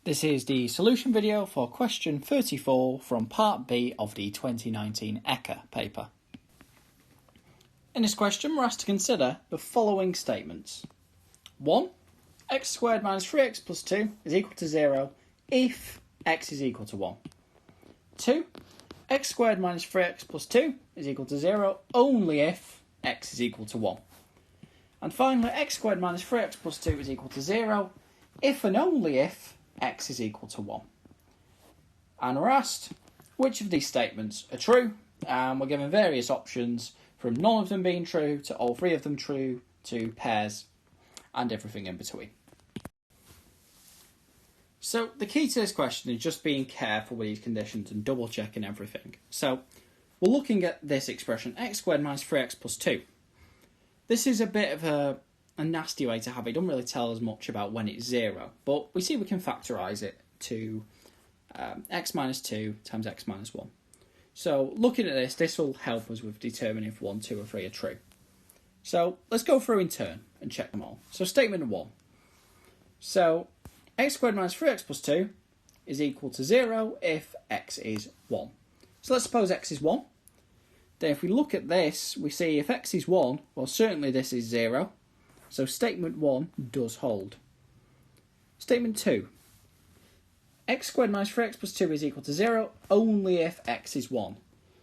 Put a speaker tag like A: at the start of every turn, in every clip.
A: This is the solution video for question 34 from part B of the 2019 ECAA paper. In this question we're asked to consider the following statements. 1. X squared minus 3x plus 2 is equal to 0 if x is equal to 1. 2. X squared minus 3x plus 2 is equal to 0 only if x is equal to 1. And finally, x squared minus 3x plus 2 is equal to 0 if and only if x is equal to 1. And we're asked which of these statements are true, and we're given various options from none of them being true to all three of them true to pairs and everything in between. So the key to this question is just being careful with these conditions and double checking everything. So we're looking at this expression, x squared minus 3x plus 2. This is a bit of a nasty way to have it. It doesn't really tell us much about when it's 0, but we see we can factorise it to x minus 2 times x minus 1. So looking at this will help us with determining if 1, 2 or 3 are true. So let's go through in turn and check them all. So statement 1. So x squared minus 3x plus 2 is equal to 0 if x is 1. So let's suppose x is 1. Then if we look at this, we see if x is 1, well certainly this is 0. So statement 1 does hold. Statement 2. X squared minus 3x plus 2 is equal to 0 only if x is 1.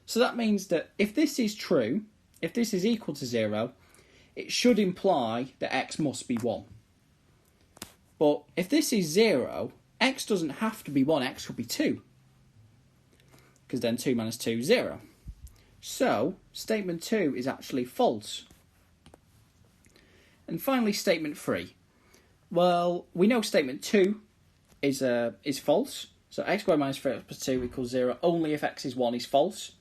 A: So that means that if this is true, if this is equal to 0, it should imply that x must be 1. But if this is 0, x doesn't have to be 1, x could be 2. Because then 2 minus 2 is 0. So statement 2 is actually false. And finally, statement 3. Well, we know statement 2 is false. So x squared minus 3x plus 2 equals 0 only if x is 1 is false.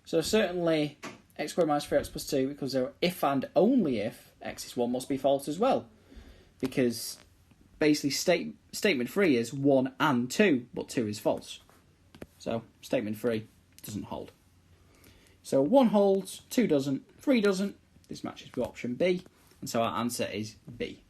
A: So certainly x squared minus 3x plus 2 equals 0 if and only if x is 1 must be false as well. Because basically statement 3 is 1 and 2, but 2 is false. So statement 3 doesn't hold. So 1 holds, 2 doesn't, 3 doesn't. This matches with option B. And so our answer is B.